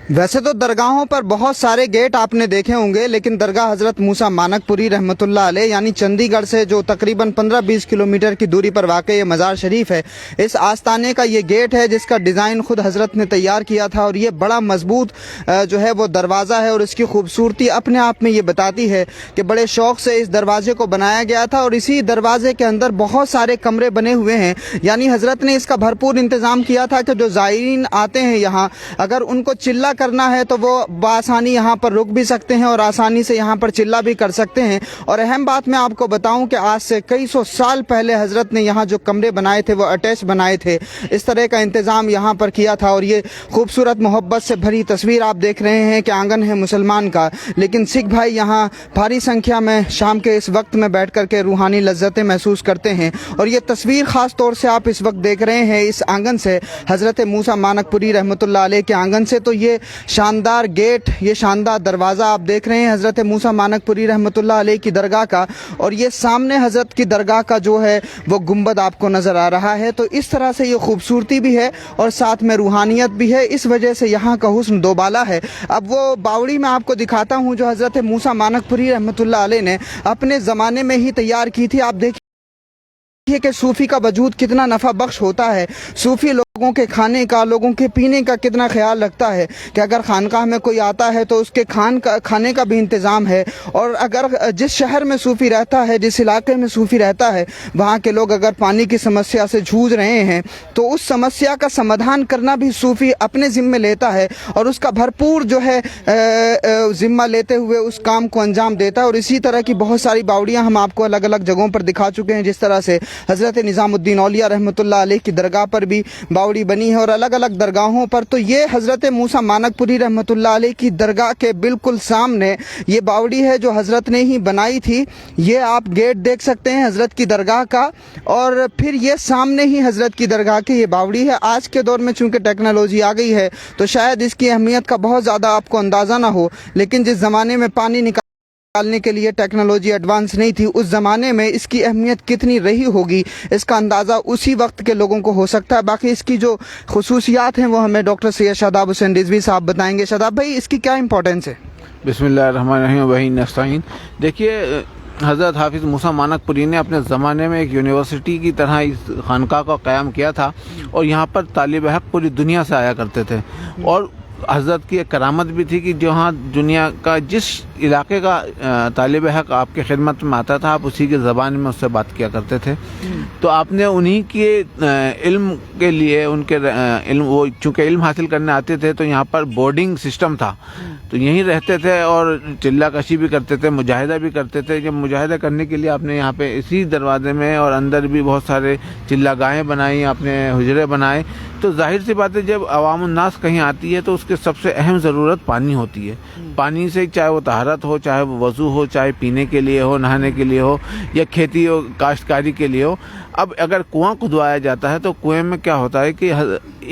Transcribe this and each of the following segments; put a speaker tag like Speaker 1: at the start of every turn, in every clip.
Speaker 1: वैसे तो दरगाहों पर बहुत सारे गेट आपने देखे होंगे, लेकिन दरगाह हज़रत मूसा मानकपुरी रहमतुल्लाह अलैह यानी चंडीगढ़ से जो तकरीबन 15-20 किलोमीटर की दूरी पर वाक़ ये मज़ार शरीफ है, इस आस्ताने का ये गेट है जिसका डिज़ाइन ख़ुद हज़रत ने तैयार किया था। और ये बड़ा मजबूत जो है वो दरवाज़ा है और इसकी खूबसूरती अपने आप में ये बताती है कि बड़े शौक़ से इस दरवाज़े को बनाया गया था। और इसी दरवाज़े के अंदर बहुत सारे कमरे बने हुए हैं, यानी हज़रत ने इसका भरपूर इंतज़ाम किया था कि जो ज़ायरीन आते हैं यहाँ, अगर उनको चिल्ला करना है तो वो बआसानी यहाँ पर रुक भी सकते हैं और आसानी से यहाँ पर चिल्ला भी कर सकते हैं। और अहम बात मैं आपको बताऊं कि आज से कई सौ साल पहले हज़रत ने यहाँ जो कमरे बनाए थे वो अटैच बनाए थे, इस तरह का इंतज़ाम यहाँ पर किया था। और ये खूबसूरत मोहब्बत से भरी तस्वीर आप देख रहे हैं कि आंगन है मुसलमान का, लेकिन सिख भाई यहाँ भारी संख्या में शाम के इस वक्त में बैठ कर के रूहानी लज्जतें महसूस करते हैं। और ये तस्वीर ख़ास तौर से आप इस वक्त देख रहे हैं इस आंगन से, हज़रत मूसा मानकपुरी रहमतुल्लाह अलैह के आंगन से। तो ये शानदार गेट, ये शानदार दरवाज़ा आप देख रहे हैं हज़रत मूसा मानकपुरी रहमतुल्लाह अलैह की दरगाह का। और ये सामने हज़रत की दरगाह का जो है वो गुंबद आपको नज़र आ रहा है। तो इस तरह से ये खूबसूरती भी है और साथ में रूहानियत भी है, इस वजह से यहाँ का हुस्न दोबाला है। अब वो बावड़ी मैं आपको दिखाता हूँ जो हज़रत मूसा मानकपुरी रहमतुल्लाह अलैह ने अपने ज़माने में ही तैयार की थी। आप देखिए कि सूफ़ी का वजूद कितना नफ़ा बख्श होता है। सूफ़ी लोगों के खाने का, लोगों के पीने का कितना ख्याल रखता है कि अगर खानकाह में कोई आता है तो उसके खाने का भी इंतज़ाम है। और अगर जिस शहर में सूफ़ी रहता है, जिस इलाके में सूफ़ी रहता है, वहाँ के लोग अगर पानी की समस्या से जूझ रहे हैं तो उस समस्या का समाधान करना भी सूफ़ी अपने ज़िम्मे लेता है और उसका भरपूर जो है ज़िम्मा लेते हुए उस काम को अंजाम देता है। और इसी तरह की बहुत सारी बावड़ियाँ हम आपको अलग अलग जगहों पर दिखा चुके हैं, जिस तरह से हज़रत निज़ामुद्दीन औलिया रहमतुल्लाह अलैह की दरगाह पर भी बावड़ी बनी है और अलग अलग दरगाहों पर। तो ये हज़रत मूसा मानकपुरी रहमतुल्लाह अलैह की दरगाह के बिल्कुल सामने ये बावड़ी है जो हज़रत ने ही बनाई थी। ये आप गेट देख सकते हैं हज़रत की दरगाह का, और फिर ये सामने ही हज़रत की दरगाह की ये बावड़ी है। आज के दौर में चूँकि टेक्नोलॉजी आ गई है तो शायद इसकी अहमियत का बहुत ज़्यादा आपको अंदाज़ा ना हो, लेकिन जिस ज़माने में पानी निकालने के लिए टेक्नोलॉजी एडवांस नहीं थी, उस ज़माने में इसकी अहमियत कितनी रही होगी इसका अंदाज़ा उसी वक्त के लोगों को हो सकता है। बाकी इसकी जो खुसूसियात हैं वो हमें डॉक्टर सैयद शादाब हुसैन रिजवी साहब बताएंगे। शादाब भाई, इसकी क्या इंपॉर्टेंस है?
Speaker 2: बिस्मिल्लाहिर्रहमानिर्रहीम वही नस्ताइन। देखिए, हज़रत हाफिज़ मूसा मानकपुरी ने अपने ज़माने में एक यूनिवर्सिटी की तरह इस खानका का क़याम किया था और यहाँ पर तालिब हक़ पूरी दुनिया से आया करते थे। और हज़रत की एक करामत भी थी कि जहाँ दुनिया का जिस इलाके का तालिब हक़ आपके खिदमत में आता था, आप उसी के ज़बान में उससे बात किया करते थे। तो आपने उन्हीं के इल्म के लिए उनके इल्म, वो चूँकि इल्म हासिल करने आते थे तो यहाँ पर बोर्डिंग सिस्टम था, तो यहीं रहते थे और चिल्ला कशी भी करते थे, मुजाहिदा भी करते थे। जब मुजाहिदा करने के लिए आपने यहाँ पे इसी दरवाजे में और अंदर भी बहुत सारे चिल्ला गाहें बनाई, आपने हुजरे बनाए। तो जाहिर सी बात है, जब अवाम उन्नास कहीं आती है तो उसके सबसे अहम ज़रूरत पानी होती है। पानी से चाहे वो तहारत हो, चाहे वो वज़ू हो, चाहे पीने के लिए हो, नहाने के लिए हो, या खेती हो, काश्तकारी के लिए हो। अब अगर कुआं खुदवाया जाता है तो कुएं में क्या होता है कि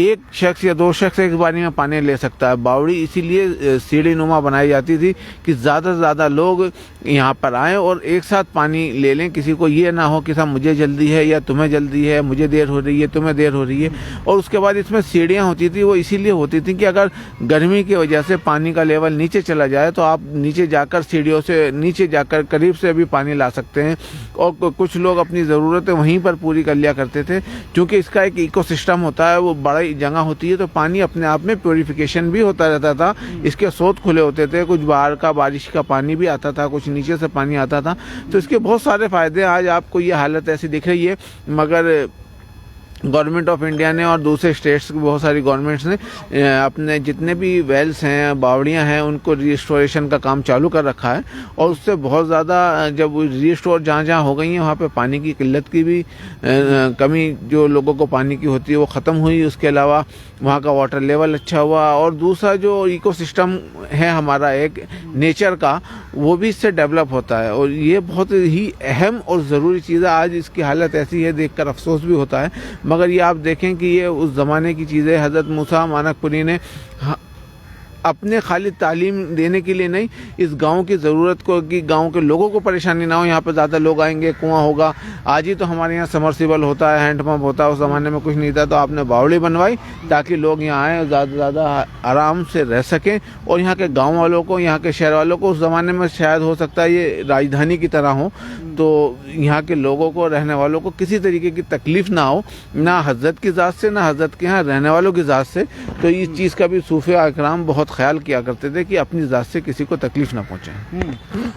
Speaker 2: एक शख्स या दो शख्स एक बारी में पानी ले सकता है। बावड़ी इसीलिए सीढ़ी नुमा बनाई जाती थी कि ज़्यादा से ज़्यादा लोग यहाँ पर आएँ और एक साथ पानी ले लें। किसी को ये ना हो कि साहब मुझे जल्दी है या तुम्हें जल्दी है, मुझे देर हो रही है, तुम्हें देर हो रही है। और उसके बाद इसमें सीढ़ियाँ होती थी, वो इसीलिए होती थी कि अगर गर्मी की वजह से पानी का लेवल नीचे चला जाए तो आप नीचे जाकर सीढ़ियों से नीचे जाकर करीब से भी पानी ला सकते हैं। और कुछ लोग अपनी ज़रूरतें वहीं पर पूरी कर लिया करते थे। क्योंकि इसका एक इकोसिस्टम होता है, वो बड़ी जगह होती है, तो पानी अपने आप में प्योरीफिकेशन भी होता रहता था। इसके स्रोत खुले होते थे, कुछ बाहर का बारिश का पानी भी आता था, कुछ नीचे से पानी आता था। तो इसके बहुत सारे फ़ायदे। आज आपको ये हालत ऐसी दिख रही है, मगर गवर्नमेंट ऑफ इंडिया ने और दूसरे स्टेट्स की बहुत सारी गवर्नमेंट्स ने अपने जितने भी वेल्स हैं, बावड़ियां हैं, उनको रिस्टोरेशन का काम चालू कर रखा है। और उससे बहुत ज़्यादा जब रिस्टोर जहाँ जहाँ हो गई हैं वहाँ पे पानी की किल्लत की भी कमी जो लोगों को पानी की होती है वो ख़त्म हुई। उसके अलावा वहाँ का वाटर लेवल अच्छा हुआ। और दूसरा जो इकोसिस्टम है हमारा एक नेचर का, वो भी इससे डेवलप होता है। और ये बहुत ही अहम और ज़रूरी चीज़ है। आज इसकी हालत ऐसी है, देखकर अफसोस भी होता है, मगर ये आप देखें कि ये उस ज़माने की चीज़ें हज़रत मूसा मानकपुरी ने اپنے خالی تعلیم دینے کے لیے نہیں، اس گاؤں کی ضرورت کو کہ گاؤں کے لوگوں کو پریشانی نہ ہو، یہاں پہ زیادہ لوگ آئیں گے، کنواں ہوگا. آج ہی تو ہمارے یہاں سمرسیبل ہوتا ہے، ہینڈ پمپ ہوتا ہے، اس زمانے میں کچھ نہیں تھا، تو آپ نے باوڑی بنوائی تاکہ لوگ یہاں آئیں اور زیادہ سے زیادہ آرام سے رہ سکیں. اور یہاں کے گاؤں والوں کو، یہاں کے شہر والوں کو، اس زمانے میں شاید ہو سکتا ہے یہ راجدھانی کی طرح ہو، تو یہاں کے لوگوں کو، رہنے والوں کو کسی طریقے کی تکلیف نہ ہو، نہ حضرت کی ذات سے، نہ حضرت کے یہاں رہنے والوں کی ذات سے. تو اس چیز کا بھی صوفیاء اکرام بہت خیال کیا کرتے تھے کہ اپنی ذات سے کسی کو تکلیف نہ پہنچے.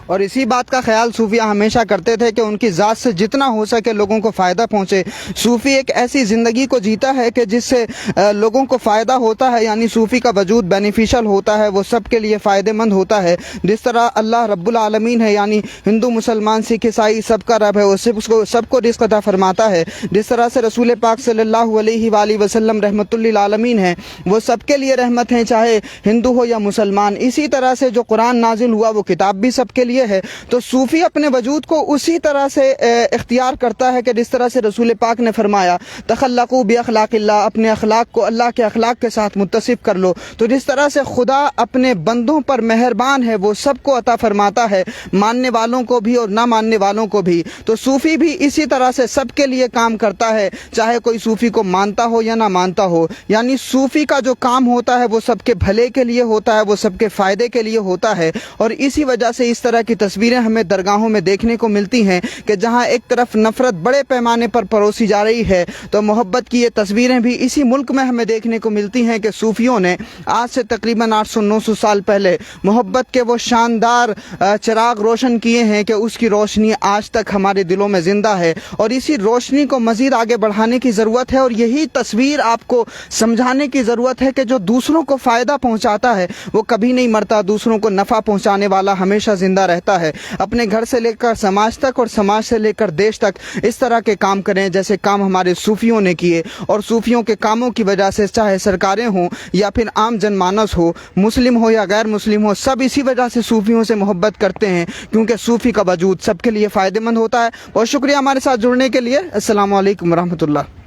Speaker 1: اور اسی بات کا خیال صوفیہ ہمیشہ کرتے تھے کہ ان کی ذات سے جتنا ہو سکے لوگوں کو فائدہ پہنچے. صوفی ایک ایسی زندگی کو جیتا ہے کہ جس سے لوگوں کو فائدہ ہوتا ہے، یعنی صوفی کا وجود بینیفیشل ہوتا ہے، وہ سب کے لیے فائدہ مند ہوتا ہے. جس طرح اللہ رب العالمین ہے، یعنی ہندو، مسلمان، سکھ، عیسائی سب کا رب ہے، وہ سب کو رزق عطا فرماتا ہے. جس طرح سے رسول پاک صلی اللہ علیہ وآلہ وسلم رحمت للعالمین ہیں، وہ سب کے لیے رحمت ہیں، چاہے ہندو ہو یا مسلمان. اسی طرح سے جو قرآن نازل ہوا وہ کتاب بھی سب کے لیے ہے. تو صوفی اپنے وجود کو اسی طرح سے اختیار کرتا ہے کہ جس طرح سے رسول پاک نے فرمایا تخلقوا باخلاق اللہ، اپنے اخلاق کو اللہ کے اخلاق کے ساتھ متصف کر لو. تو جس طرح سے خدا اپنے بندوں پر مہربان ہے، وہ سب کو عطا فرماتا ہے، ماننے والوں کو بھی اور نہ ماننے والوں کو بھی. تو صوفی بھی اسی طرح سے سب کے لیے کام کرتا ہے، چاہے کوئی صوفی کو مانتا ہو یا نہ مانتا ہو. یعنی صوفی کا جو کام ہوتا ہے وہ سب کے بھلے کے لیے ہوتا ہے، وہ سب کے فائدے کے لیے ہوتا ہے. اور اسی وجہ سے اس طرح کی تصویریں ہمیں درگاہوں میں دیکھنے کو ملتی ہیں کہ جہاں ایک طرف نفرت بڑے پیمانے پر پروسی جا رہی ہے، تو محبت کی یہ تصویریں بھی اسی ملک میں ہمیں دیکھنے کو ملتی ہیں کہ صوفیوں نے آج سے تقریباً 800-900 سال پہلے محبت کے وہ شاندار چراغ روشن کیے ہیں کہ اس کی روشنی آج تک ہمارے دلوں میں زندہ ہے. اور اسی روشنی کو مزید آگے بڑھانے کی ضرورت ہے، اور یہی تصویر آپ کو سمجھانے کی ضرورت ہے کہ جو دوسروں کو فائدہ پہنچاتا ہے وہ کبھی نہیں مرتا، دوسروں کو نفع پہنچانے والا ہمیشہ زندہ رہتا ہے. اپنے گھر سے لے کر سماج تک اور سماج سے لے کر دیش تک اس طرح کے کام کریں جیسے کام ہمارے صوفیوں نے کیے. اور صوفیوں کے کاموں کی وجہ سے چاہے سرکاریں ہوں یا پھر عام جن مانس ہو، مسلم ہو یا غیر مسلم ہو، سب اسی وجہ سے صوفیوں سے محبت کرتے ہیں، کیونکہ صوفی کا وجود سب کے لیے فائدہ مند ہوتا ہے. بہت شکریہ ہمارے ساتھ جڑنے کے لیے. السلام علیکم ورحمۃ اللہ.